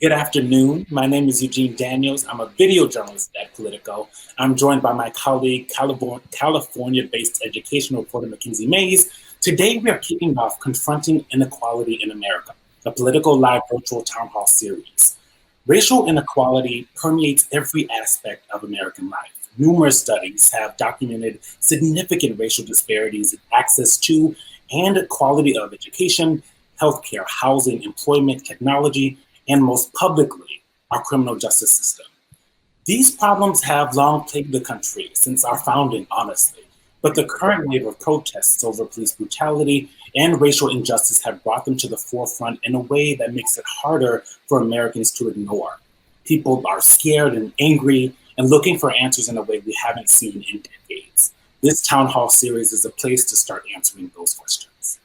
Good afternoon. My name is Eugene Daniels. I'm a video journalist at Politico. I'm joined by my colleague, California-based education reporter Mackenzie Mays. Today, we are kicking off Confronting Inequality in America, a Politico Live virtual town hall series. Racial inequality permeates every aspect of American life. Numerous studies have documented significant racial disparities in access to and quality of education, healthcare, housing, employment, technology, and most publicly, our criminal justice system. These problems have long plagued the country since our founding, honestly, but the current wave of protests over police brutality and racial injustice have brought them to the forefront in a way that makes it harder for Americans to ignore. People are scared and angry and looking for answers in a way we haven't seen in decades. This town hall series is a place to start answering those questions.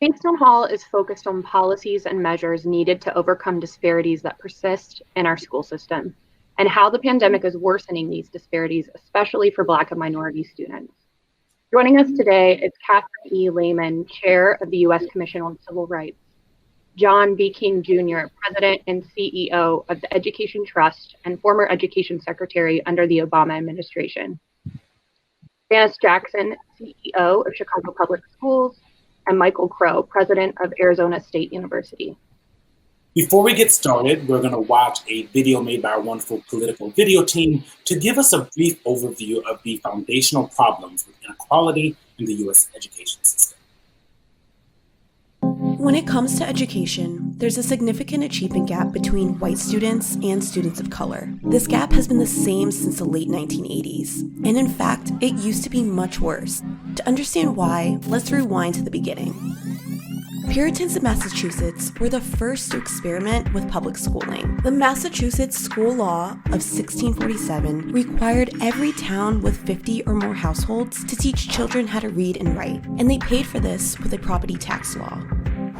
Today's town hall is focused on policies and measures needed to overcome disparities that persist in our school system, and how the pandemic is worsening these disparities, especially for Black and minority students. Joining us today is Catherine E. Lehman, Chair of the U.S. Commission on Civil Rights, John B. King Jr., President and CEO of the Education Trust and former Education Secretary under the Obama administration, Janice Jackson, CEO of Chicago Public Schools, and Michael Crow, President of Arizona State University. Before we get started, we're going to watch a video made by our wonderful Politico video team to give us a brief overview of the foundational problems with inequality in the U.S. education system. When it comes to education, there's a significant achievement gap between white students and students of color. This gap has been the same since the late 1980s, and in fact, it used to be much worse. To understand why, let's rewind to the beginning. Puritans in Massachusetts were the first to experiment with public schooling. The Massachusetts School Law of 1647 required every town with 50 or more households to teach children how to read and write, and they paid for this with a property tax law.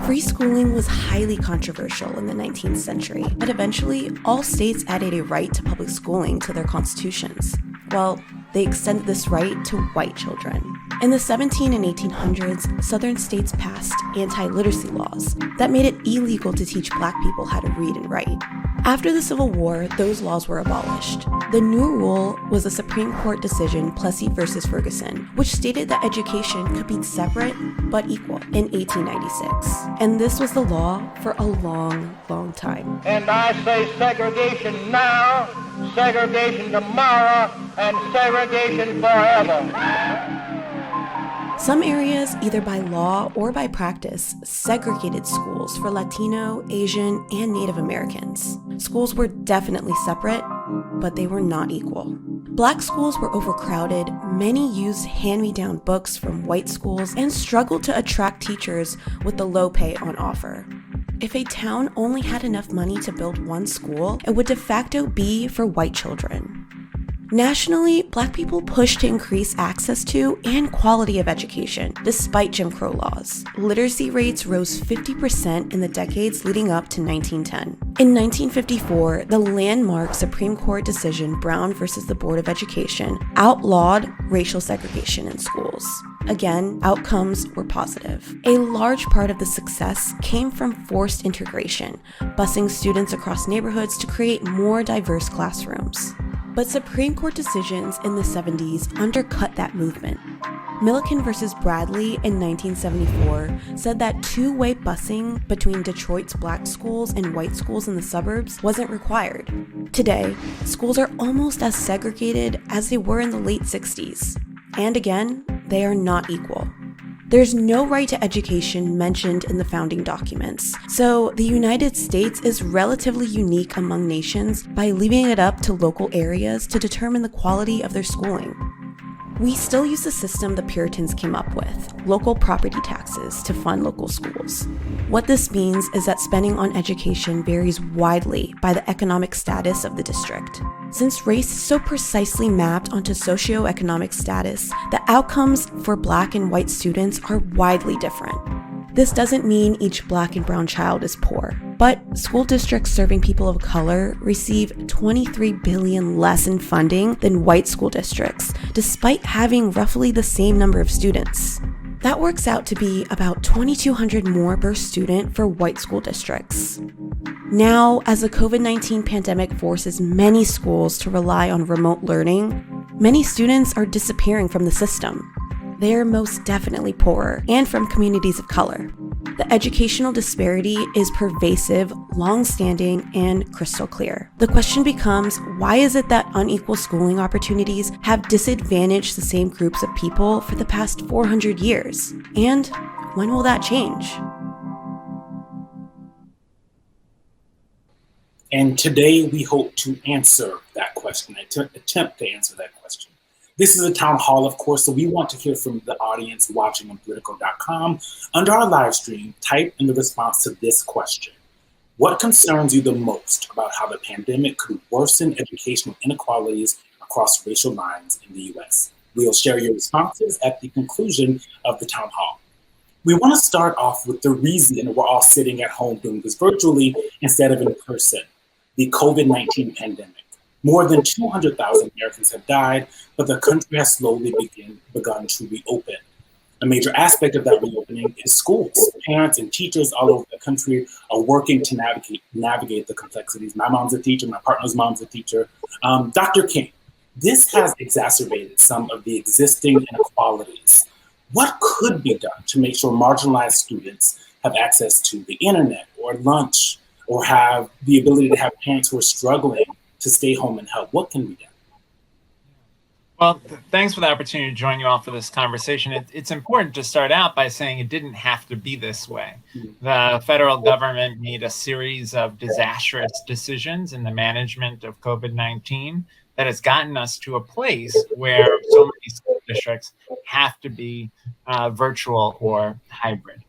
Free schooling was highly controversial in the 19th century, but eventually all states added a right to public schooling to their constitutions. Well, they extended this right to white children. In the 1700s and 1800s, Southern states passed anti-literacy laws that made it illegal to teach Black people how to read and write. After the Civil War, those laws were abolished. The new rule was a Supreme Court decision, Plessy versus Ferguson, which stated that education could be separate but equal in 1896. And this was the law for a long, long time. And I say segregation now, segregation tomorrow, and segregation forever. Some areas, either by law or by practice, segregated schools for Latino, Asian, and Native Americans. Schools were definitely separate, but they were not equal. Black schools were overcrowded, many used hand-me-down books from white schools, and struggled to attract teachers with the low pay on offer. If a town only had enough money to build one school, it would de facto be for white children. Nationally, Black people pushed to increase access to and quality of education, despite Jim Crow laws. Literacy rates rose 50% in the decades leading up to 1910. In 1954, the landmark Supreme Court decision, Brown versus the Board of Education, outlawed racial segregation in schools. Again, outcomes were positive. A large part of the success came from forced integration, busing students across neighborhoods to create more diverse classrooms. But Supreme Court decisions in the 70s undercut that movement. Milliken versus Bradley in 1974 said that two-way busing between Detroit's Black schools and white schools in the suburbs wasn't required. Today, schools are almost as segregated as they were in the late 60s. And again, they are not equal. There's no right to education mentioned in the founding documents, so the United States is relatively unique among nations by leaving it up to local areas to determine the quality of their schooling. We still use the system the Puritans came up with, local property taxes, to fund local schools. What this means is that spending on education varies widely by the economic status of the district. Since race is so precisely mapped onto socioeconomic status, the outcomes for Black and white students are widely different. This doesn't mean each Black and brown child is poor, but school districts serving people of color receive $23 billion less in funding than white school districts, despite having roughly the same number of students. That works out to be about $2,200 more per student for white school districts. Now, as the COVID-19 pandemic forces many schools to rely on remote learning, many students are disappearing from the system. They are most definitely poorer and from communities of color. The educational disparity is pervasive, long-standing, and crystal clear. The question becomes, why is it that unequal schooling opportunities have disadvantaged the same groups of people for the past 400 years? And when will that change? And today we hope to answer that question, attempt to answer that question. This is a town hall, of course, so we want to hear from the audience watching on Politico.com. Under our live stream, type in the response to this question. What concerns you the most about how the pandemic could worsen educational inequalities across racial lines in the US? We'll share your responses at the conclusion of the town hall. We want to start off with the reason we're all sitting at home doing this virtually instead of in person. The COVID-19 pandemic. More than 200,000 Americans have died, but the country has slowly begun to reopen. A major aspect of that reopening is schools. Parents and teachers all over the country are working to navigate the complexities. My mom's a teacher, my partner's mom's a teacher. Dr. King, this has exacerbated some of the existing inequalities. What could be done to make sure marginalized students have access to the internet or lunch, or have the ability to have parents who are struggling to stay home and help? What can be done? Well, thanks for the opportunity to join you all for this conversation. It's important to start out by saying it didn't have to be this way. The federal government made a series of disastrous decisions in the management of COVID-19 that has gotten us to a place where so many school districts have to be virtual or hybrid.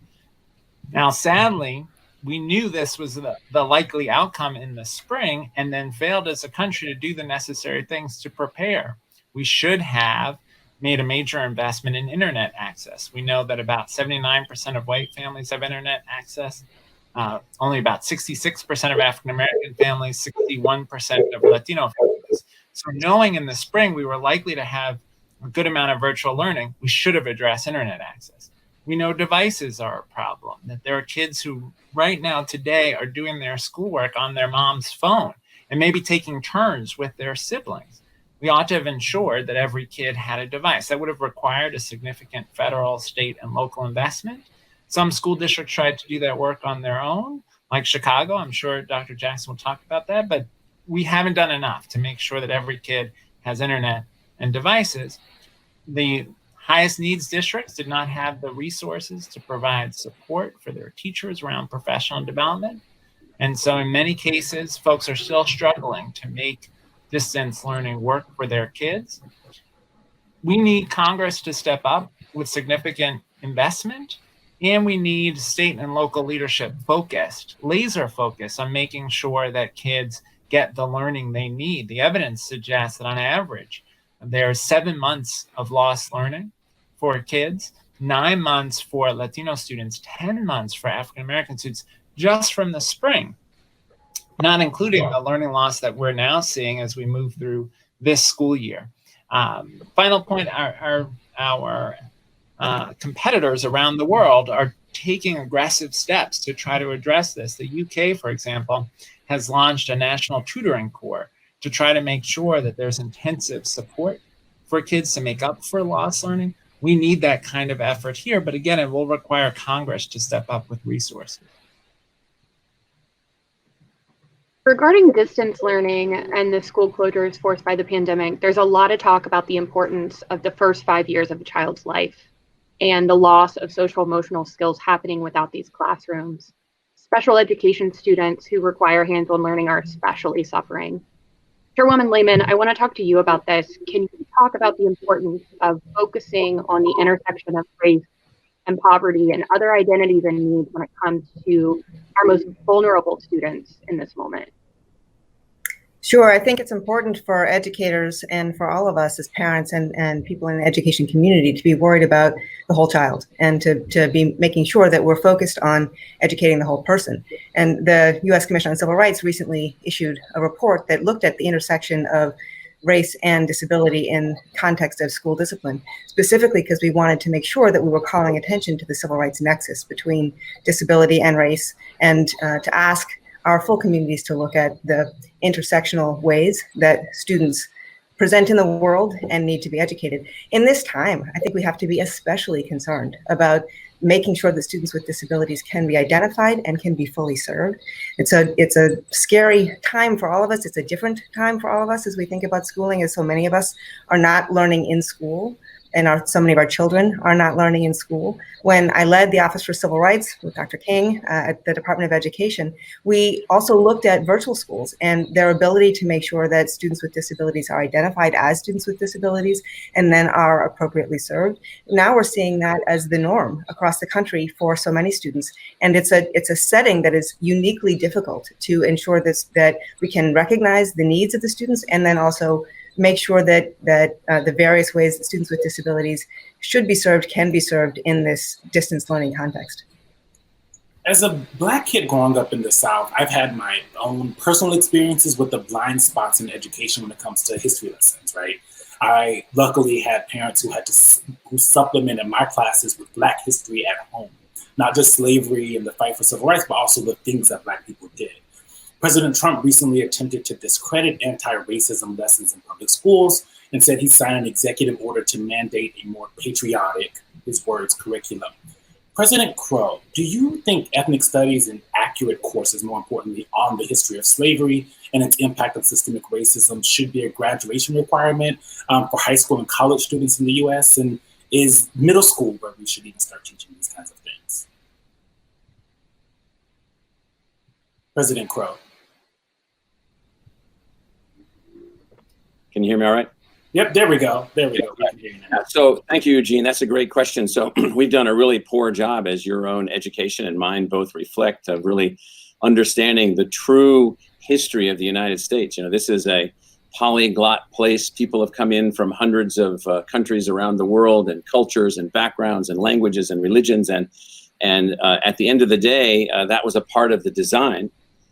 Now, sadly, we knew this was the likely outcome in the spring and then failed as a country to do the necessary things to prepare. We should have made a major investment in internet access. We know that about 79% of white families have internet access, only about 66% of African-American families, 61% of Latino families. So knowing in the spring we were likely to have a good amount of virtual learning, we should have addressed internet access. We know devices are a problem, that there are kids who right now today are doing their schoolwork on their mom's phone and maybe taking turns with their siblings. We ought to have ensured that every kid had a device. That would have required a significant federal, state, and local investment. Some school districts tried to do that work on their own, like Chicago. I'm sure Dr. Jackson will talk about that, but we haven't done enough to make sure that every kid has internet and devices. The highest needs districts did not have the resources to provide support for their teachers around professional development. And so in many cases, folks are still struggling to make distance learning work for their kids. We need Congress to step up with significant investment, and we need state and local leadership laser focused on making sure that kids get the learning they need. The evidence suggests that on average, there's 7 months of lost learning for kids, 9 months for Latino students, 10 months for African-American students, just from the spring, not including the learning loss that we're now seeing as we move through this school year. Final point, our competitors around the world are taking aggressive steps to try to address this. The UK, for example, has launched a national tutoring corps to try to make sure that there's intensive support for kids to make up for lost learning. We need that kind of effort here, but again, it will require Congress to step up with resources. Regarding distance learning and the school closures forced by the pandemic, there's a lot of talk about the importance of the first 5 years of a child's life and the loss of social emotional skills happening without these classrooms. Special education students who require hands-on learning are especially suffering. Chairwoman Lehman, I want to talk to you about this. Can you talk about the importance of focusing on the intersection of race and poverty and other identities and needs when it comes to our most vulnerable students in this moment? Sure, I think it's important for educators and for all of us as parents and people in the education community to be worried about the whole child and to be making sure that we're focused on educating the whole person. And the U.S. Commission on Civil Rights recently issued a report that looked at the intersection of race and disability in context of school discipline, specifically because we wanted to make sure that we were calling attention to the civil rights nexus between disability and race, and to ask our full communities to look at the intersectional ways that students present in the world and need to be educated. In this time, I think we have to be especially concerned about making sure that students with disabilities can be identified and can be fully served. It's a scary time for all of us. It's a different time for all of us as we think about schooling, as so many of us are not learning in school, and so many of our children are not learning in school. When I led the Office for Civil Rights with Dr. King at the Department of Education, we also looked at virtual schools and their ability to make sure that students with disabilities are identified as students with disabilities and then are appropriately served. Now we're seeing that as the norm across the country for so many students. And it's a setting that is uniquely difficult to ensure that we can recognize the needs of the students and then also make sure that the various ways that students with disabilities should be served can be served in this distance learning context. As a Black kid growing up in the South, I've had my own personal experiences with the blind spots in education when it comes to history lessons, right? I luckily had parents who supplemented my classes with Black history at home, not just slavery and the fight for civil rights, but also the things that Black people did. President Trump recently attempted to discredit anti-racism lessons in public schools and said he signed an executive order to mandate a more patriotic, his words, curriculum. President Crow, do you think ethnic studies and accurate courses, more importantly, on the history of slavery and its impact on systemic racism should be a graduation requirement for high school and college students in the US? And is middle school where we should even start teaching these kinds of things? President Crow. Can you hear me all right? Yep, there we go. There we go. So thank you, Eugene. That's a great question. So we've done a really poor job, as your own education and mine both reflect, of really understanding the true history of the United States. You know, this is a polyglot place. People have come in from hundreds of countries around the world, and cultures and backgrounds and languages and religions. And at the end of the day, that was a part of the design.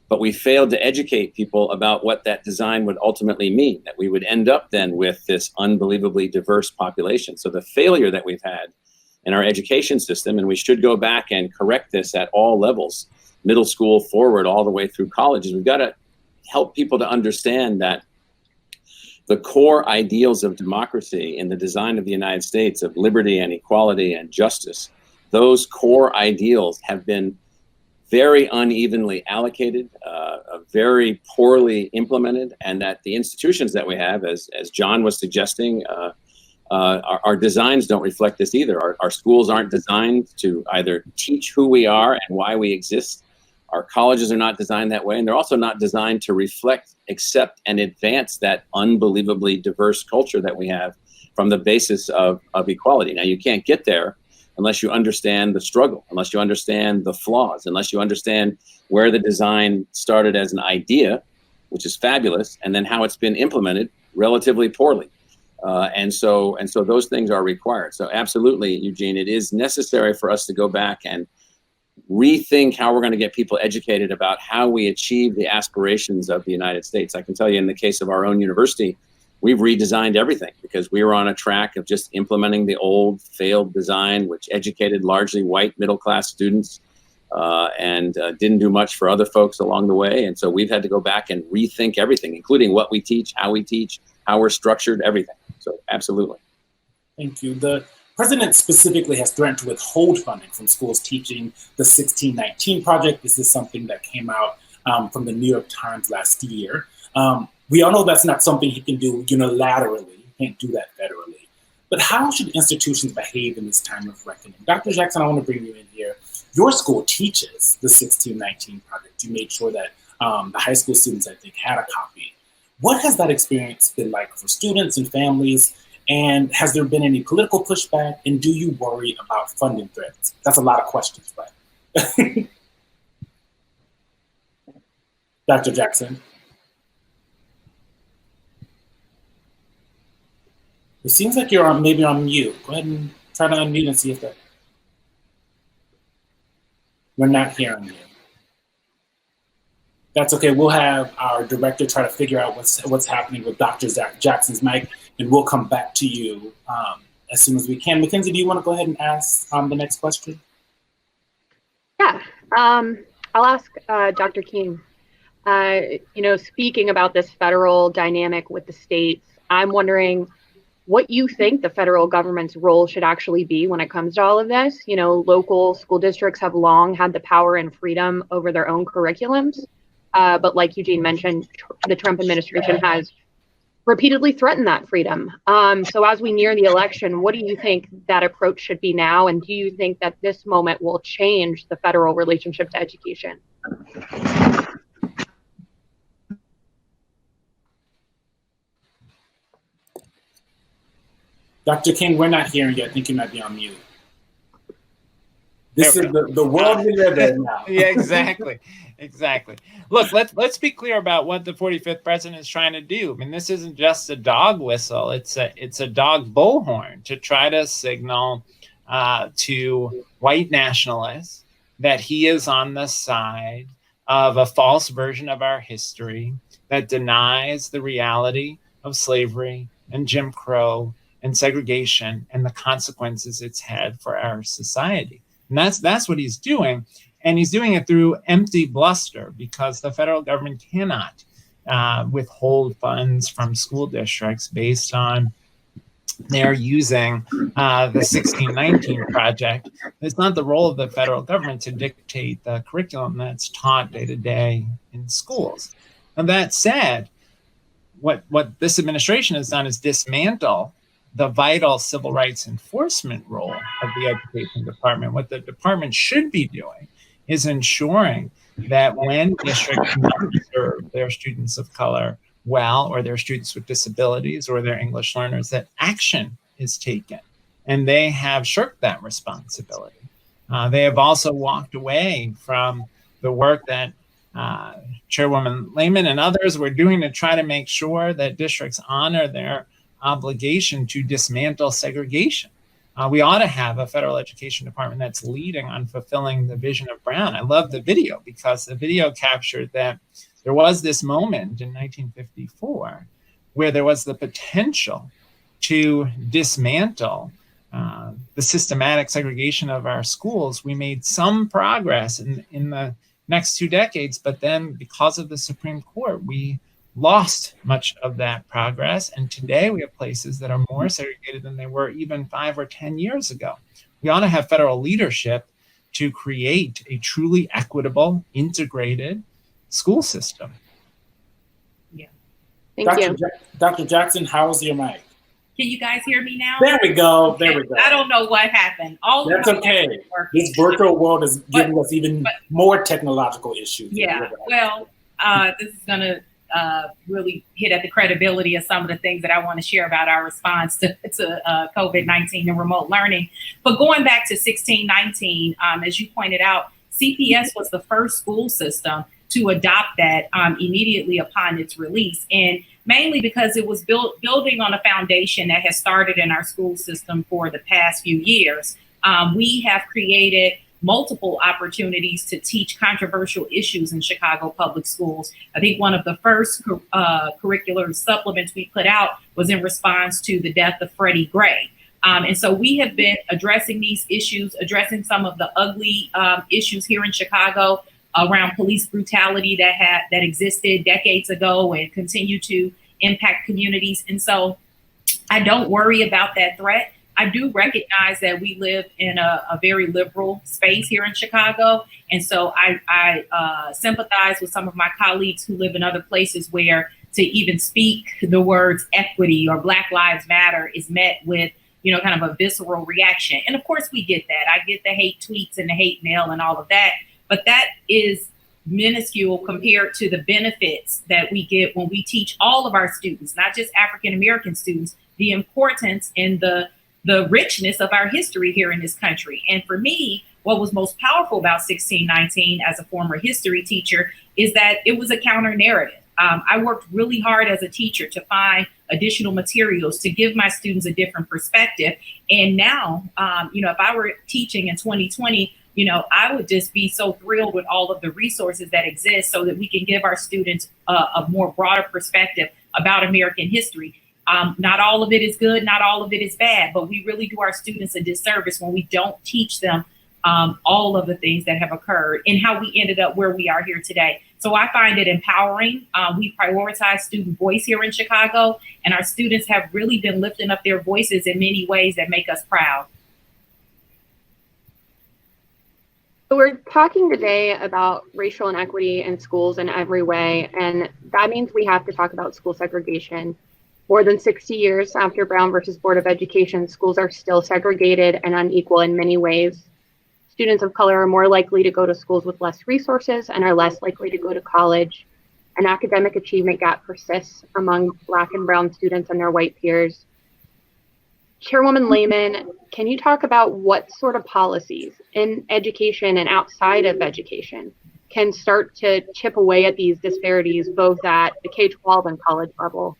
But we failed to educate people about what that design would ultimately mean, that we would end up then with this unbelievably diverse population. So the failure that we've had in our education system, and we should go back and correct this at all levels, middle school forward all the way through college, is we've got to help people to understand that the core ideals of democracy in the design of the United States, of liberty and equality and justice, those core ideals have been very unevenly allocated, very poorly implemented, and that the institutions that we have, as John was suggesting, our designs don't reflect this either. Our schools aren't designed to either teach who we are and why we exist. Our colleges are not designed that way, and they're also not designed to reflect, accept, and advance that unbelievably diverse culture that we have from the basis of equality. Now, you can't get there unless you understand the struggle, unless you understand the flaws, unless you understand where the design started as an idea, which is fabulous, and then how it's been implemented relatively poorly. And so those things are required. So absolutely, Eugene, it is necessary for us to go back and rethink how we're going to get people educated about how we achieve the aspirations of the United States. I can tell you, in the case of our own university, we've redesigned everything because we were on a track of just implementing the old failed design, which educated largely white middle-class students and didn't do much for other folks along the way. And so we've had to go back and rethink everything, including what we teach, how we're structured, everything. So absolutely. Thank you. The president specifically has threatened to withhold funding from schools teaching the 1619 project. This is something that came out from the New York Times last year. We all know that's not something he can do unilaterally. He can't do that federally. But how should institutions behave in this time of reckoning? Dr. Jackson, I want to bring you in here. Your school teaches the 1619 project. You made sure that the high school students, I think, had a copy. What has that experience been like for students and families? And has there been any political pushback? And do you worry about funding threats? That's a lot of questions, but Dr. Jackson. It seems like you're maybe on mute. Go ahead and try to unmute and see if that. We're not hearing you. That's okay. We'll have our director try to figure out what's happening with Dr. Jackson's mic, and we'll come back to you as soon as we can. Mackenzie, do you want to go ahead and ask the next question? Yeah, I'll ask Dr. King. Speaking about this federal dynamic with the states, I'm wondering what you think the federal government's role should actually be when it comes to all of this. Local school districts have long had the power and freedom over their own curriculums. But like Eugene mentioned, the Trump administration has repeatedly threatened that freedom. So as we near the election, what do you think that approach should be now? And do you think that this moment will change the federal relationship to education? Dr. King, we're not hearing you. I think you might be on mute. This is the world we live in now. Yeah, exactly. Exactly. Look, let's be clear about what the 45th president is trying to do. I mean, this isn't just a dog whistle. It's a dog bullhorn to try to signal to white nationalists that he is on the side of a false version of our history that denies the reality of slavery and Jim Crow and segregation and the consequences it's had for our society. And that's what he's doing. And he's doing it through empty bluster because the federal government cannot withhold funds from school districts based on their using the 1619 project. It's not the role of the federal government to dictate the curriculum that's taught day to day in schools. And that said, what this administration has done is dismantle the vital civil rights enforcement role of the education department. What the department should be doing is ensuring that when districts don't serve their students of color well, or their students with disabilities, or their English learners, that action is taken. And they have shirked that responsibility. They have also walked away from the work that Chairwoman Lehman and others were doing to try to make sure that districts honor their obligation to dismantle segregation. We ought to have a federal education department that's leading on fulfilling the vision of Brown. I love the video because the video captured that there was this moment in 1954 where there was the potential to dismantle the systematic segregation of our schools. We made some progress in the next 2 decades, but then because of the Supreme Court, we lost much of that progress. And today we have places that are more segregated than they were even 5 or 10 years ago. We ought to have federal leadership to create a truly equitable, integrated school system. Yeah. Thank you. Dr. Jackson, how's your mic? Can you guys hear me now? There we go. Okay. There we go. I don't know what happened. That's okay. This virtual world is giving us even more technological issues. Yeah. Well, this is going to really hit at the credibility of some of the things that I want to share about our response to COVID-19 and remote learning. But going back to 1619, as you pointed out, CPS was the first school system to adopt that immediately upon its release, and mainly because it was building on a foundation that has started in our school system for the past few years. We have created multiple opportunities to teach controversial issues in Chicago public schools. I think one of the first curricular supplements we put out was in response to the death of Freddie Gray. And so we have been addressing these issues, addressing some of the ugly issues here in Chicago around police brutality that existed decades ago and continue to impact communities. And so I don't worry about that threat. I do recognize that we live in a very liberal space here in Chicago. And so I sympathize with some of my colleagues who live in other places where to even speak the words equity or Black Lives Matter is met with, kind of a visceral reaction. And of course we get that. I get the hate tweets and the hate mail and all of that. But that is minuscule compared to the benefits that we get when we teach all of our students, not just African-American students, the importance and the richness of our history here in this country. And for me, what was most powerful about 1619 as a former history teacher is that it was a counter narrative. I worked really hard as a teacher to find additional materials to give my students a different perspective. And now, if I were teaching in 2020, I would just be so thrilled with all of the resources that exist so that we can give our students a more broader perspective about American history. Not all of it is good, not all of it is bad, but we really do our students a disservice when we don't teach them all of the things that have occurred and how we ended up where we are here today. So I find it empowering. We prioritize student voice here in Chicago, and our students have really been lifting up their voices in many ways that make us proud. So we're talking today about racial inequity in schools in every way, and that means we have to talk about school segregation. More than 60 years after Brown versus Board of Education, schools are still segregated and unequal in many ways. Students of color are more likely to go to schools with less resources and are less likely to go to college. An academic achievement gap persists among Black and Brown students and their white peers. Chairwoman Lehman, can you talk about what sort of policies in education and outside of education can start to chip away at these disparities, both at the K-12 and college level?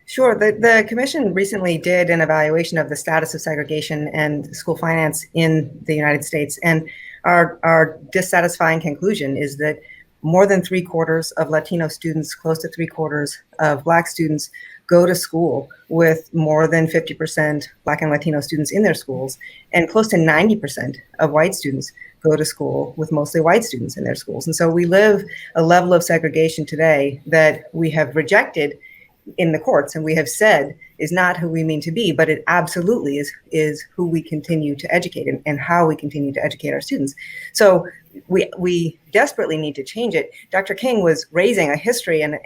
Sure. The commission recently did an evaluation of the status of segregation and school finance in the United States. And our dissatisfying conclusion is that more than 3/4 of Latino students, close to 3/4 of Black students go to school with more than 50% Black and Latino students in their schools, and close to 90% of white students go to school with mostly white students in their schools. And so we live a level of segregation today that we have rejected in the courts and we have said is not who we mean to be, but it absolutely is who we continue to educate and how we continue to educate our students. So we desperately need to change it. Dr. King was raising a history and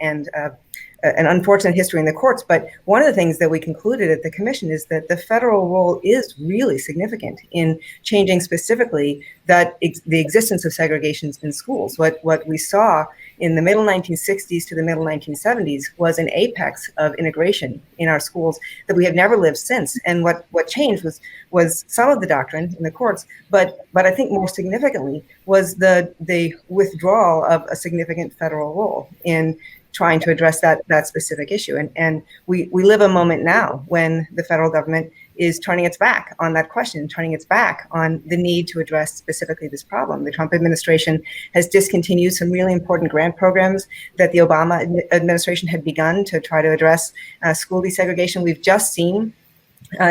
an unfortunate history in the courts, but one of the things that we concluded at the commission is that the federal role is really significant in changing specifically that the existence of segregations in schools. What we saw in the middle 1960s to the middle 1970s was an apex of integration in our schools that we have never lived since. And what changed was some of the doctrine in the courts, but I think more significantly was the withdrawal of a significant federal role in trying to address that specific issue. And we live a moment now when the federal government is turning its back on that question, turning its back on the need to address specifically this problem. The Trump administration has discontinued some really important grant programs that the Obama administration had begun to try to address school desegregation. We've just seen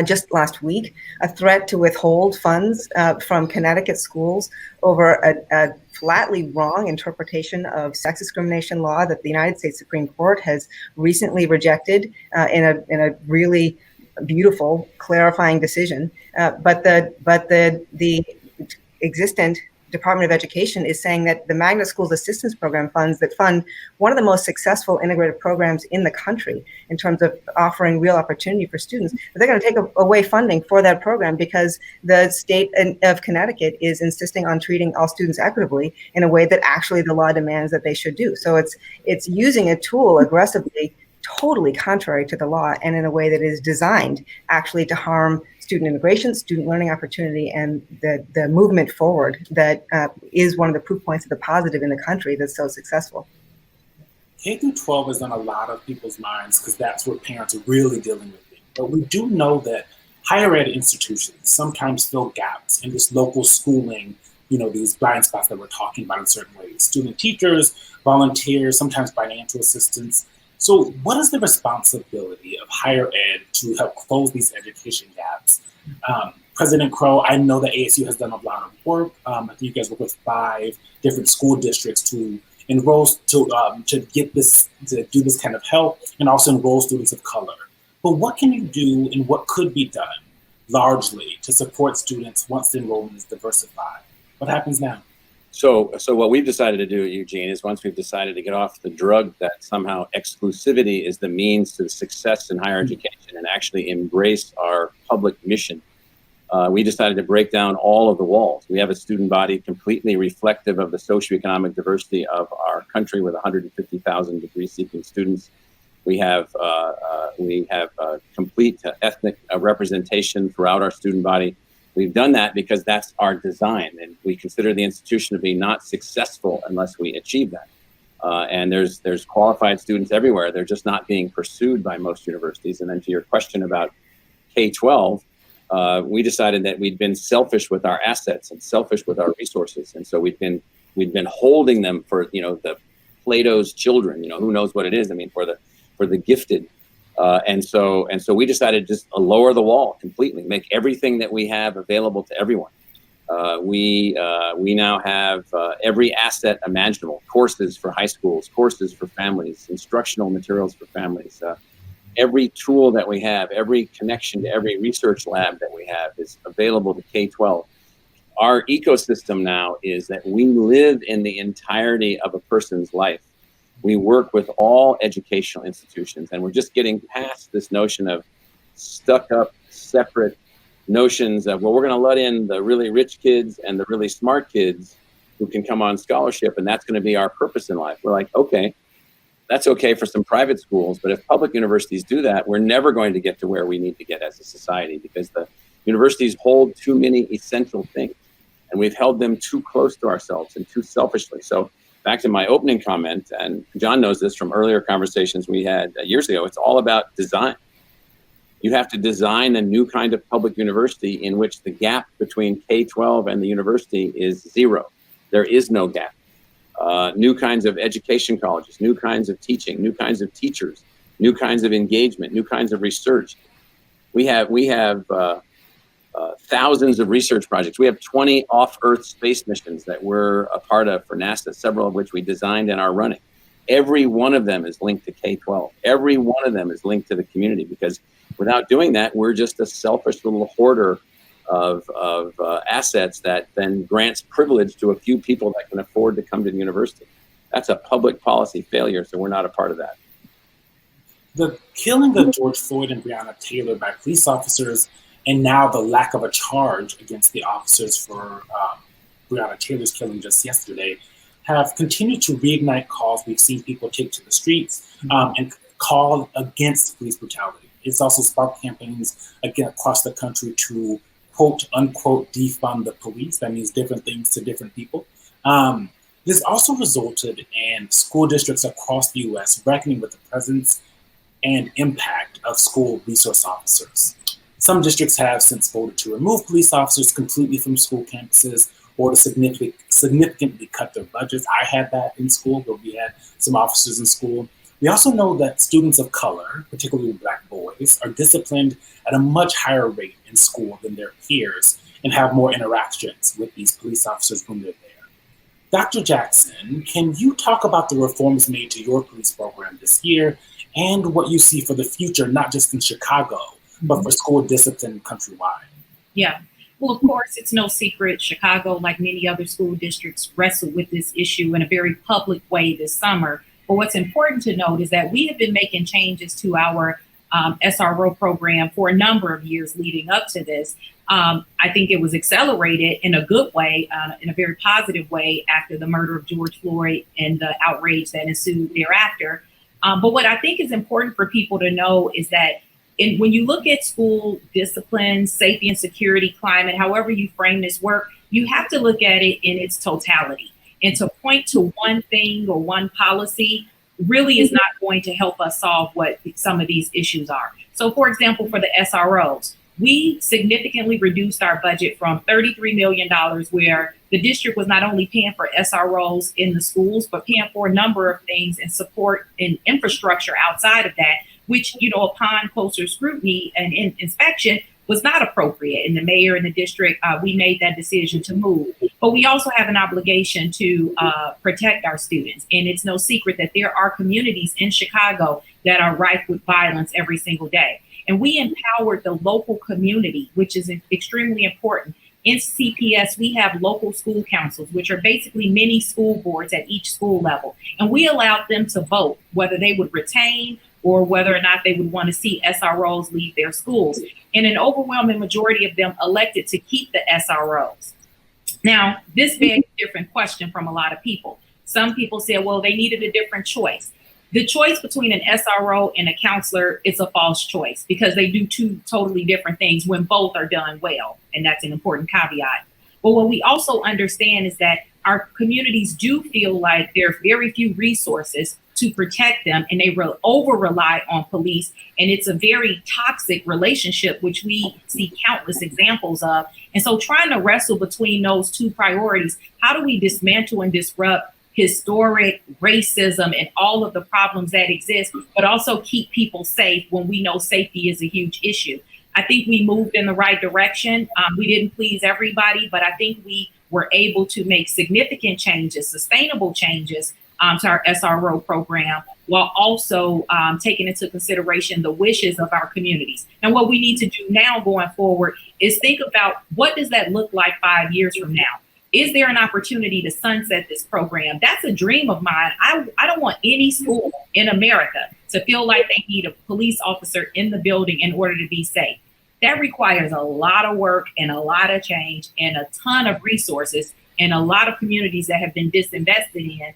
just last week, a threat to withhold funds from Connecticut schools over a flatly wrong interpretation of sex discrimination law that the United States Supreme Court has recently rejected in a really beautiful, clarifying decision. But the existent Department of Education is saying that the Magnet Schools Assistance Program funds that fund one of the most successful integrated programs in the country in terms of offering real opportunity for students, they're going to take away funding for that program because the state of Connecticut is insisting on treating all students equitably in a way that actually the law demands that they should do. So it's using a tool aggressively, totally contrary to the law, and in a way that is designed actually to harm student immigration, student learning opportunity, and the movement forward that is one of the proof points of the positive in the country that's so successful. K-12 is on a lot of people's minds because that's where parents are really dealing with it. But we do know that higher ed institutions sometimes fill gaps in this local schooling, these blind spots that we're talking about in certain ways. Student teachers, volunteers, sometimes financial assistance. So what is the responsibility of higher ed to help close these education gaps? President Crow, I know that ASU has done a lot of work. I think you guys work with 5 different school districts to enroll, to do this kind of help, and also enroll students of color. But what can you do and what could be done largely to support students once the enrollment is diversified? What happens now? So what we've decided to do, Eugene, is once we've decided to get off the drug that somehow exclusivity is the means to success in higher education and actually embrace our public mission, we decided to break down all of the walls. We have a student body completely reflective of the socioeconomic diversity of our country with 150,000 degree-seeking students. We have complete ethnic representation throughout our student body. We've done that because that's our design, and we consider the institution to be not successful unless we achieve that. And there's qualified students everywhere. They're just not being pursued by most universities. And then to your question about K-12, we decided that we'd been selfish with our assets and selfish with our resources, and so we've been holding them for the Plato's children. Who knows what it is? I mean, for the gifted. And so we decided just to lower the wall completely, make everything that we have available to everyone. We now have every asset imaginable: courses for high schools, courses for families, instructional materials for families. Every tool that we have, every connection to every research lab that we have is available to K-12. Our ecosystem now is that we live in the entirety of a person's life. We work with all educational institutions, and we're just getting past this notion of stuck up, separate notions of, well, we're going to let in the really rich kids and the really smart kids who can come on scholarship, and that's going to be our purpose in life. We're like, okay, that's okay for some private schools, but if public universities do that, we're never going to get to where we need to get as a society, because the universities hold too many essential things, and we've held them too close to ourselves and too selfishly. So back to my opening comment, and John knows this from earlier conversations we had years ago, it's all about design. You have to design a new kind of public university in which the gap between K-12 and the university is zero. There is no gap. New kinds of education colleges, new kinds of teaching, new kinds of teachers, new kinds of engagement, new kinds of research. We have thousands of research projects. We have 20 off-Earth space missions that we're a part of for NASA, several of which we designed and are running. Every one of them is linked to K-12. Every one of them is linked to the community, because without doing that, we're just a selfish little hoarder of assets that then grants privilege to a few people that can afford to come to the university. That's a public policy failure, so we're not a part of that. The killing of George Floyd and Breonna Taylor by police officers, and now the lack of a charge against the officers for Breonna Taylor's killing just yesterday, have continued to reignite calls we've seen people take to the streets and call against police brutality. It's also sparked campaigns again across the country to quote unquote defund the police. That means different things to different people. This also resulted in school districts across the U.S. reckoning with the presence and impact of school resource officers. Some districts have since voted to remove police officers completely from school campuses or to significantly cut their budgets. I had that in school, where we had some officers in school. We also know that students of color, particularly Black boys, are disciplined at a much higher rate in school than their peers and have more interactions with these police officers when they're there. Dr. Jackson, can you talk about the reforms made to your police program this year and what you see for the future, not just in Chicago, but for school discipline countrywide? Yeah. Well, of course, it's no secret Chicago, like many other school districts, wrestled with this issue in a very public way this summer. But what's important to note is that we have been making changes to our SRO program for a number of years leading up to this. I think it was accelerated in a good way, in a very positive way, after the murder of George Floyd and the outrage that ensued thereafter. But what I think is important for people to know is that when you look at school discipline, safety and security, climate, however you frame this work, you have to look at it in its totality. And to point to one thing or one policy really is not going to help us solve what some of these issues are. So, for example, for the SROs, we significantly reduced our budget from $33 million, where the district was not only paying for SROs in the schools, but paying for a number of things and support and infrastructure outside of that, which, upon closer scrutiny and inspection was not appropriate. And the mayor and the district, we made that decision to move. But we also have an obligation to protect our students. And it's no secret that there are communities in Chicago that are rife with violence every single day. And we empowered the local community, which is extremely important. In CPS, we have local school councils, which are basically mini school boards at each school level. And we allowed them to vote whether they would retain or whether or not they would want to see SROs leave their schools. And an overwhelming majority of them elected to keep the SROs. Now, this begs a different question from a lot of people. Some people said, well, they needed a different choice. The choice between an SRO and a counselor is a false choice because they do two totally different things when both are done well. And that's an important caveat. But what we also understand is that our communities do feel like there are very few resources to protect them, and they over rely on police. And it's a very toxic relationship, which we see countless examples of. And so trying to wrestle between those two priorities, how do we dismantle and disrupt historic racism and all of the problems that exist, but also keep people safe when we know safety is a huge issue? I think we moved in the right direction. We didn't please everybody, but I think we were able to make significant changes, sustainable changes to our SRO program, while also taking into consideration the wishes of our communities. And what we need to do now going forward is think about, what does that look like 5 years from now? Is there an opportunity to sunset this program? That's a dream of mine. I don't want any school in America to feel like they need a police officer in the building in order to be safe. That requires a lot of work and a lot of change and a ton of resources and a lot of communities that have been disinvested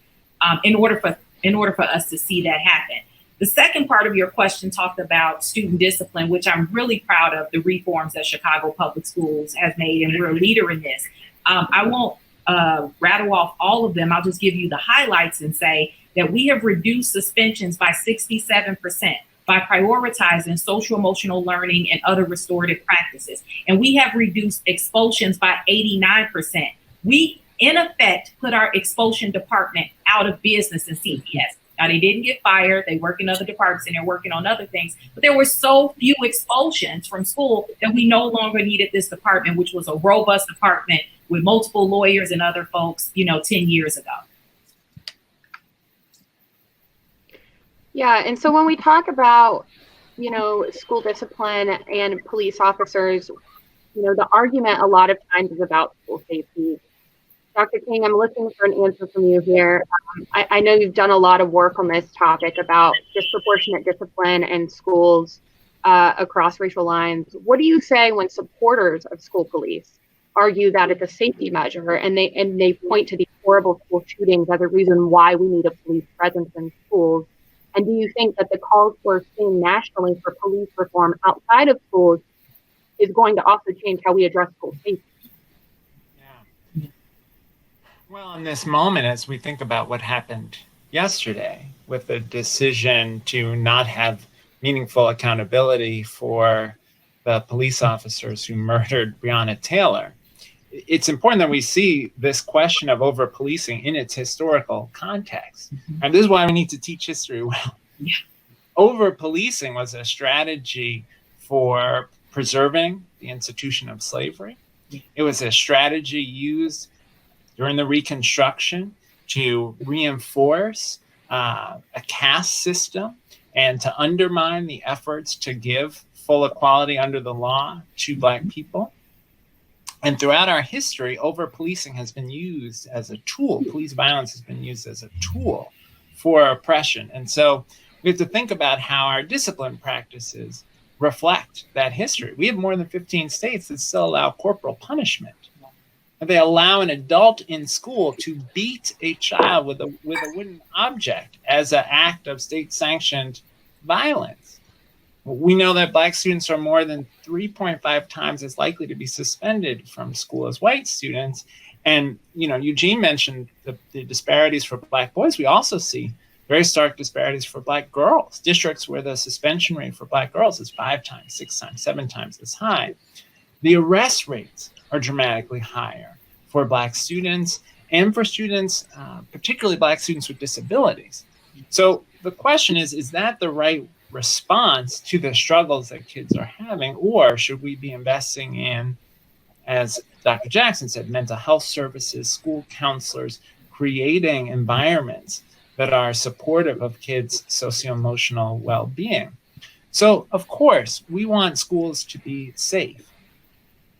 in order for us to see that happen. The second part of your question talked about student discipline, which I'm really proud of the reforms that Chicago Public Schools has made, and we're a leader in this. I won't rattle off all of them. I'll just give you the highlights and say that we have reduced suspensions by 67% by prioritizing social emotional learning and other restorative practices. And we have reduced expulsions by 89%. We, in effect, put our expulsion department out of business in CPS. Now, they didn't get fired. They work in other departments and they're working on other things. But there were so few expulsions from school that we no longer needed this department, which was a robust department with multiple lawyers and other folks, 10 years ago. Yeah, and so when we talk about, school discipline and police officers, the argument a lot of times is about school safety. Dr. King, I'm looking for an answer from you here. I know you've done a lot of work on this topic about disproportionate discipline in schools across racial lines. What do you say when supporters of school police argue that it's a safety measure, and they point to these horrible school shootings as a reason why we need a police presence in schools? And do you think that the calls we're seeing nationally for police reform outside of schools is going to also change how we address school safety? Yeah. Well, in this moment, as we think about what happened yesterday with the decision to not have meaningful accountability for the police officers who murdered Breonna Taylor, it's important that we see this question of over-policing in its historical context. And this is why we need to teach history well. Yeah. Over-policing was a strategy for preserving the institution of slavery. It was a strategy used during the Reconstruction to reinforce a caste system and to undermine the efforts to give full equality under the law to Black people. And throughout our history, over-policing has been used as a tool. Police violence has been used as a tool for oppression. And so we have to think about how our discipline practices reflect that history. We have more than 15 states that still allow corporal punishment. And they allow an adult in school to beat a child with a wooden object as an act of state-sanctioned violence. We know that Black students are more than 3.5 times as likely to be suspended from school as white students. And, Eugene mentioned the disparities for Black boys. We also see very stark disparities for Black girls, districts where the suspension rate for Black girls is 5 times, 6 times, 7 times as high. The arrest rates are dramatically higher for Black students and for students, particularly Black students with disabilities. So the question is that the right response to the struggles that kids are having, or should we be investing in, as Dr. Jackson said, mental health services, school counselors, creating environments that are supportive of kids' socio-emotional well-being? So, of course, we want schools to be safe,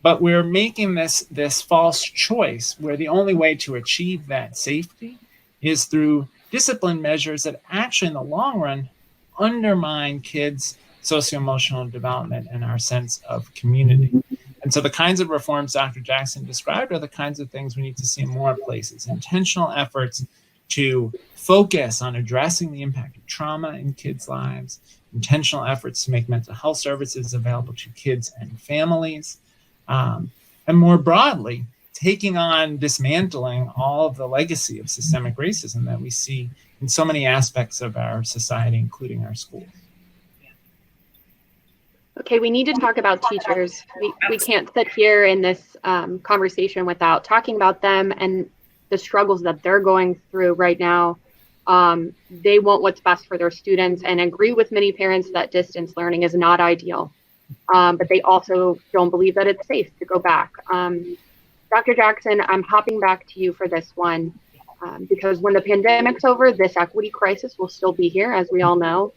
but we're making this false choice where the only way to achieve that safety is through discipline measures that actually, in the long run, undermine kids' socio-emotional development and our sense of community. And so the kinds of reforms Dr. Jackson described are the kinds of things we need to see in more places. Intentional efforts to focus on addressing the impact of trauma in kids' lives, intentional efforts to make mental health services available to kids and families, and more broadly, taking on dismantling all of the legacy of systemic racism that we see in so many aspects of our society, including our schools. Okay, we need to talk about teachers. We can't sit here in this conversation without talking about them and the struggles that they're going through right now. They want what's best for their students and agree with many parents that distance learning is not ideal. but they also don't believe that it's safe to go back. Dr. Jackson, I'm hopping back to you for this one, because when the pandemic's over, this equity crisis will still be here, as we all know.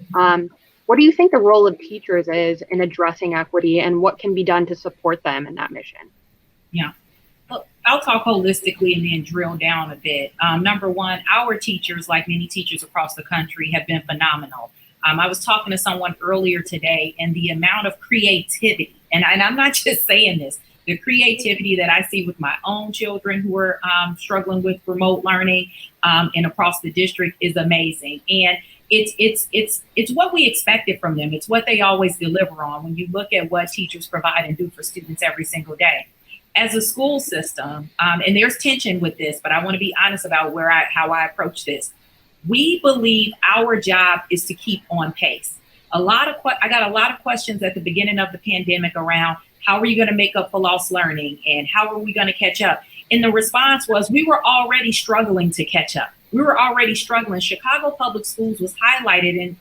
What do you think the role of teachers is in addressing equity, and what can be done to support them in that mission? Yeah. Well, I'll talk holistically and then drill down a bit. Number one, our teachers, like many teachers across the country, have been phenomenal. I was talking to someone earlier today, and the amount of creativity, and I'm not just saying this, the creativity that I see with my own children who are struggling with remote learning and across the district is amazing. And it's what we expected from them. It's what they always deliver on when you look at what teachers provide and do for students every single day. As a school system, and there's tension with this, but I want to be honest about how I approach this. We believe our job is to keep on pace. I got a lot of questions at the beginning of the pandemic around how are you going to make up for lost learning and how are we going to catch up? And the response was we were already struggling to catch up. We were already struggling. Chicago Public Schools was highlighted in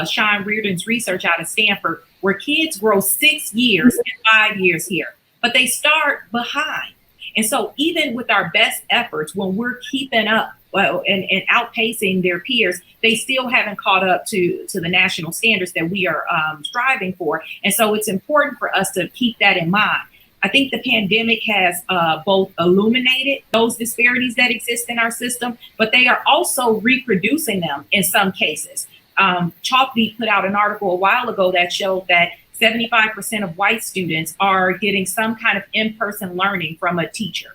Sean Reardon's research out of Stanford, where kids grow 6 years and 5 years here, but they start behind. And so even with our best efforts, when we're keeping up and outpacing their peers, they still haven't caught up to the national standards that we are striving for. And so it's important for us to keep that in mind. I think the pandemic has both illuminated those disparities that exist in our system, but they are also reproducing them in some cases. Chalkbeat put out an article a while ago that showed that 75% of white students are getting some kind of in-person learning from a teacher.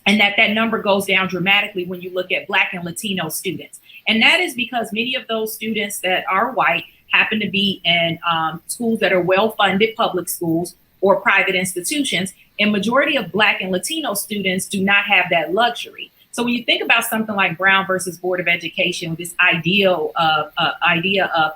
And that number goes down dramatically when you look at Black and Latino students. And that is because many of those students that are white happen to be in schools that are well-funded public schools or private institutions. And majority of Black and Latino students do not have that luxury. So when you think about something like Brown versus Board of Education, this idea of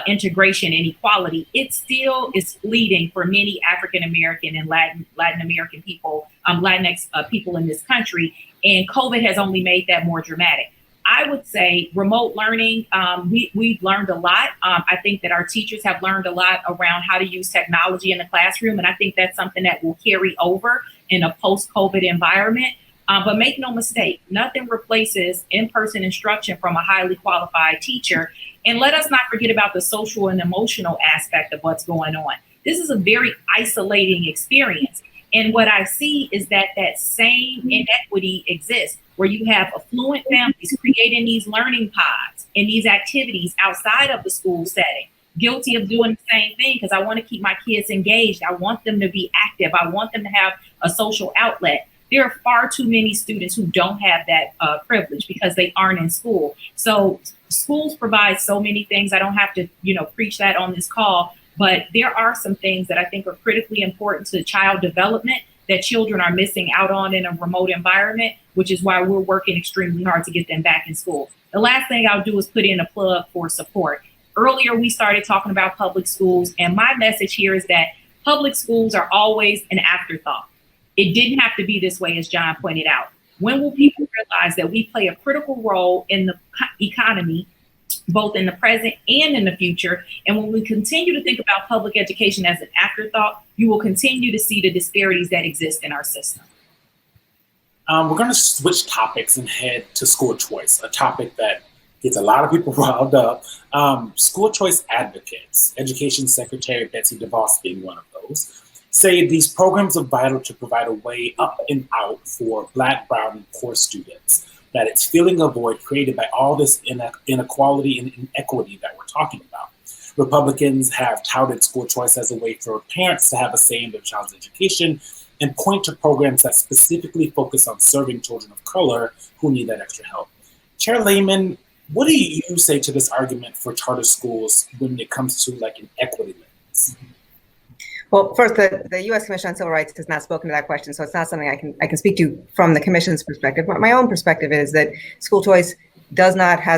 integration and equality, it still is fleeting for many African American and Latin American people, Latinx people in this country. And COVID has only made that more dramatic. I would say remote learning, we've learned a lot. I think that our teachers have learned a lot around how to use technology in the classroom. And I think that's something that will carry over in a post-COVID environment. But make no mistake, nothing replaces in-person instruction from a highly qualified teacher. And let us not forget about the social and emotional aspect of what's going on. This is a very isolating experience. And what I see is that same inequity exists, where you have affluent families creating these learning pods and these activities outside of the school setting, guilty of doing the same thing because I want to keep my kids engaged. I want them to be active. I want them to have a social outlet. There are far too many students who don't have that privilege because they aren't in school. So schools provide so many things. I don't have to, preach that on this call, but there are some things that I think are critically important to child development that children are missing out on in a remote environment, which is why we're working extremely hard to get them back in school. The last thing I'll do is put in a plug for support. Earlier, we started talking about public schools, and my message here is that public schools are always an afterthought. It didn't have to be this way, as John pointed out. When will people realize that we play a critical role in the economy, both in the present and in the future? And when we continue to think about public education as an afterthought, you will continue to see the disparities that exist in our system. We're going to switch topics and head to school choice, a topic that gets a lot of people riled up. School choice advocates, Education Secretary Betsy DeVos being one of those, say these programs are vital to provide a way up and out for Black, brown, and poor students, that it's filling a void created by all this inequality and inequity that we're talking about. Republicans have touted school choice as a way for parents to have a say in their child's education and point to programs that specifically focus on serving children of color who need that extra help. Chair Lehman, what do you say to this argument for charter schools when it comes to an equity lens? Well, first, the U.S. Commission on Civil Rights has not spoken to that question, so it's not something I can speak to from the Commission's perspective. But my own perspective is that school choice has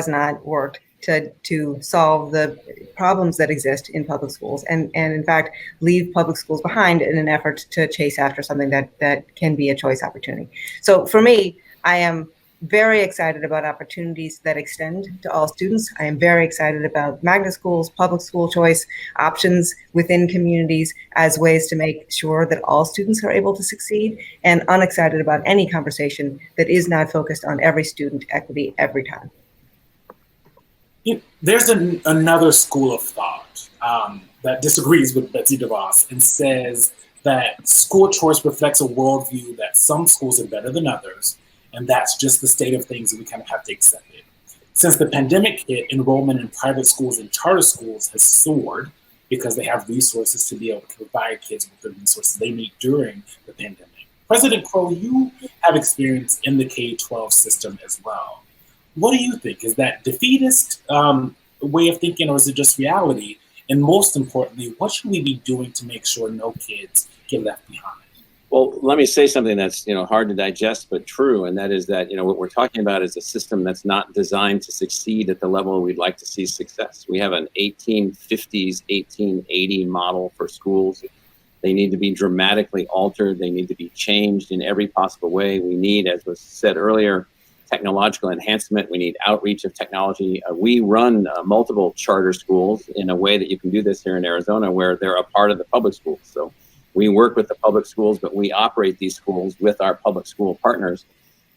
not worked to solve the problems that exist in public schools, and in fact leave public schools behind in an effort to chase after something that can be a choice opportunity. So for me, I am very excited about opportunities that extend to all students. I am very excited about magnet schools, public school choice, options within communities as ways to make sure that all students are able to succeed, and unexcited about any conversation that is not focused on every student equity every time. There's another school of thought that disagrees with Betsy DeVos and says that school choice reflects a worldview that some schools are better than others, and that's just the state of things, and we kind of have to accept it. Since the pandemic hit, enrollment in private schools and charter schools has soared because they have resources to be able to provide kids with the resources they need during the pandemic. President Crow, you have experience in the K-12 system as well. What do you think? Is that defeatist way of thinking, or is it just reality? And most importantly, what should we be doing to make sure no kids get left behind? Well, let me say something that's hard to digest but true, and that is that what we're talking about is a system that's not designed to succeed at the level we'd like to see success. We have an 1850s, 1880 model for schools. They need to be dramatically altered. They need to be changed in every possible way. We need, as was said earlier, technological enhancement. We need outreach of technology. We run multiple charter schools in a way that you can do this here in Arizona, where they're a part of the public schools. So we work with the public schools, but we operate these schools with our public school partners.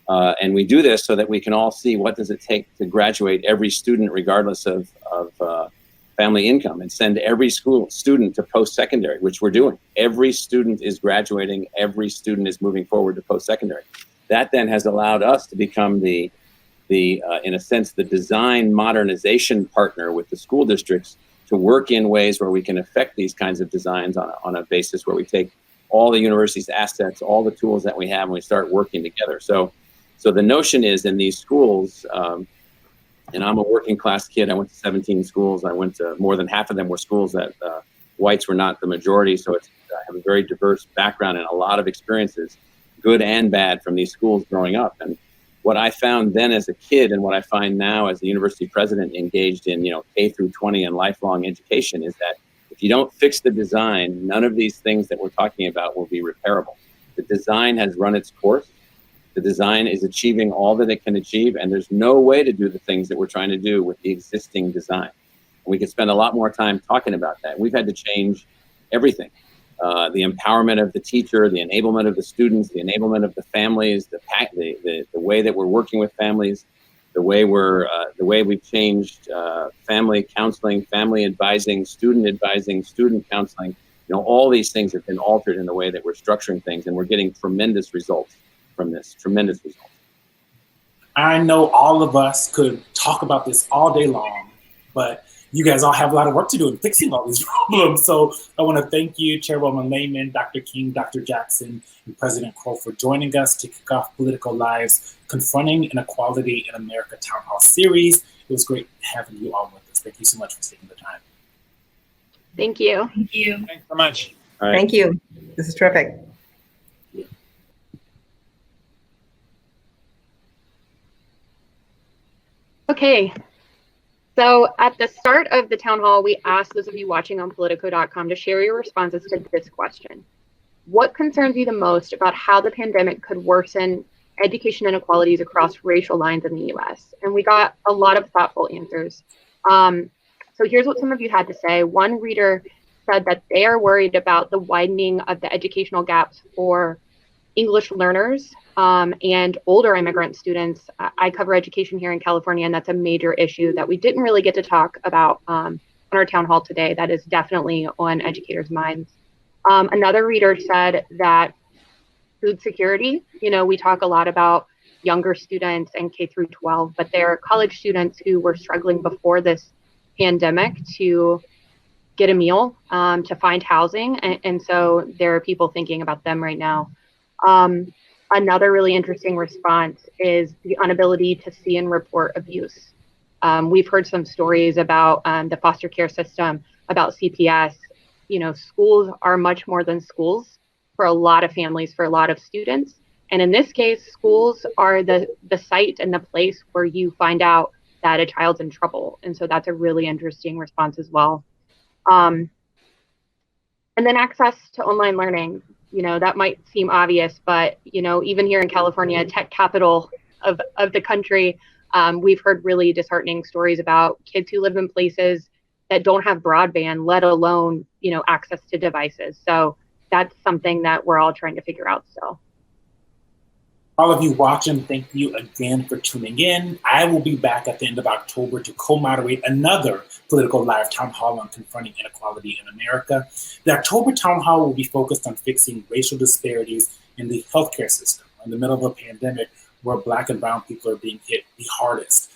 And we do this so that we can all see what does it take to graduate every student, regardless of family income, and send every student to post-secondary, which we're doing. Every student is graduating. Every student is moving forward to post-secondary. That then has allowed us to become the in a sense, the design modernization partner with the school districts to work in ways where we can affect these kinds of designs on a basis where we take all the university's assets, all the tools that we have, and we start working together. So the notion is in these schools, and I'm a working class kid. I went to 17 schools. I went to more than half of them were schools that whites were not the majority. So I have a very diverse background and a lot of experiences, good and bad, from these schools growing up. And what I found then as a kid and what I find now as the university president engaged in, K through 20 and lifelong education is that if you don't fix the design, none of these things that we're talking about will be repairable. The design has run its course. The design is achieving all that it can achieve, and there's no way to do the things that we're trying to do with the existing design. And we could spend a lot more time talking about that. We've had to change everything. The empowerment of the teacher, the enablement of the students, the enablement of the families, the way that we're working with families, the way we've changed family counseling, family advising, student counseling. All these things have been altered in the way that we're structuring things, and we're getting tremendous results from this. Tremendous results. I know all of us could talk about this all day long, but you guys all have a lot of work to do in fixing all these problems. So I want to thank you, Chairwoman Lehman, Dr. King, Dr. Jackson, and President Crow for joining us to kick off Politico Live's Confronting Inequality in America Town Hall series. It was great having you all with us. Thank you so much for taking the time. Thank you. Thank you. Thanks so much. All right. Thank you. This is terrific. Okay. So at the start of the town hall, we asked those of you watching on Politico.com to share your responses to this question. What concerns you the most about how the pandemic could worsen education inequalities across racial lines in the US? And we got a lot of thoughtful answers. So here's what some of you had to say. One reader said that they are worried about the widening of the educational gaps for English learners and older immigrant students. I cover education here in California, and that's a major issue that we didn't really get to talk about on our town hall today. That is definitely on educators' minds. Another reader said that food security, we talk a lot about younger students and K through 12, but there are college students who were struggling before this pandemic to get a meal, to find housing. And so there are people thinking about them right now. Another really interesting response is the inability to see and report abuse. We've heard some stories about the foster care system, about CPS. Schools are much more than schools for a lot of families, for a lot of students. And in this case, schools are the site and the place where you find out that a child's in trouble. And so that's a really interesting response as well. And then access to online learning. That might seem obvious, but, even here in California, tech capital, of the country, we've heard really disheartening stories about kids who live in places that don't have broadband, let alone, access to devices. So that's something that we're all trying to figure out still. All of you watching, thank you again for tuning in. I will be back at the end of October to co-moderate another Politico Live Town Hall on confronting inequality in America. The October Town Hall will be focused on fixing racial disparities in the healthcare system in the middle of a pandemic where Black and Brown people are being hit the hardest.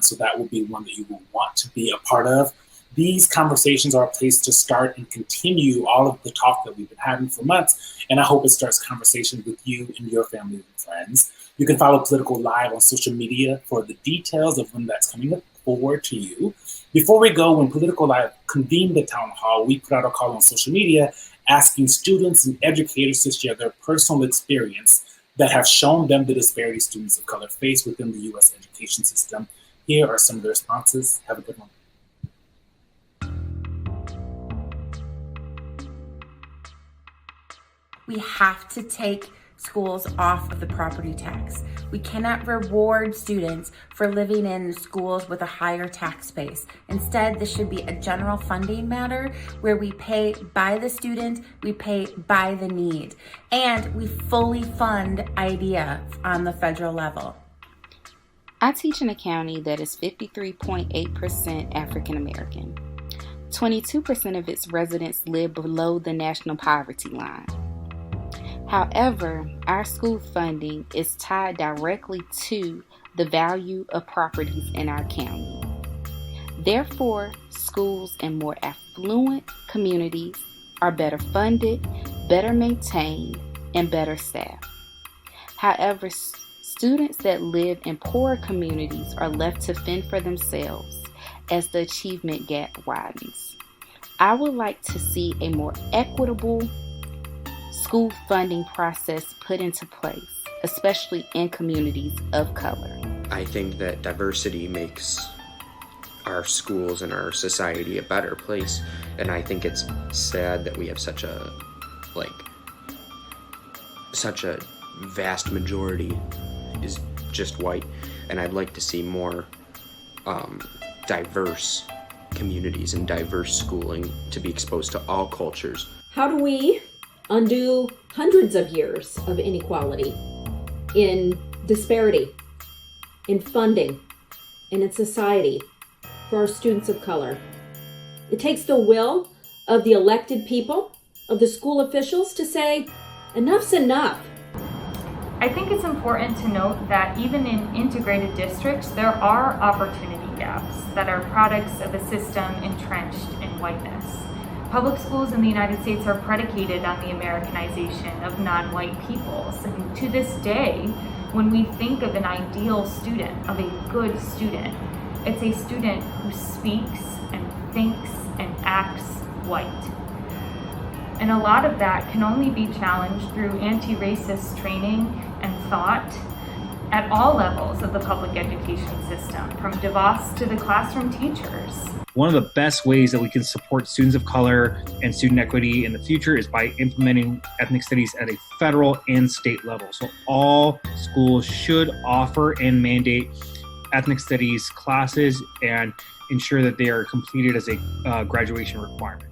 So that will be one that you will want to be a part of. These conversations are a place to start and continue all of the talk that we've been having for months, and I hope it starts conversations with you and your family and friends. You can follow Politico Live on social media for the details of when that's coming forward to you. Before we go, when Politico Live convened the town hall, we put out a call on social media asking students and educators to share their personal experience that have shown them the disparities students of color face within the U.S. education system. Here are some of the responses. Have a good one. We have to take schools off of the property tax. We cannot reward students for living in schools with a higher tax base. Instead, this should be a general funding matter where we pay by the student, we pay by the need, and we fully fund IDEA on the federal level. I teach in a county that is 53.8% African American. 22% of its residents live below the national poverty line. However, our school funding is tied directly to the value of properties in our county. Therefore, schools in more affluent communities are better funded, better maintained, and better staffed. However, students that live in poorer communities are left to fend for themselves as the achievement gap widens. I would like to see a more equitable school funding process put into place, especially in communities of color. I think that diversity makes our schools and our society a better place, and I think it's sad that we have such a vast majority is just white, and I'd like to see more diverse communities and diverse schooling to be exposed to all cultures. How do we undo hundreds of years of inequality in disparity, in funding, and in society for our students of color? It takes the will of the elected people, of the school officials to say, enough's enough. I think it's important to note that even in integrated districts, there are opportunity gaps that are products of a system entrenched in whiteness. Public schools in the United States are predicated on the Americanization of non-white peoples. And to this day, when we think of an ideal student, of a good student, it's a student who speaks and thinks and acts white. And a lot of that can only be challenged through anti-racist training and thought at all levels of the public education system, from DeVos to the classroom teachers. One of the best ways that we can support students of color and student equity in the future is by implementing ethnic studies at a federal and state level. So all schools should offer and mandate ethnic studies classes and ensure that they are completed as a graduation requirement.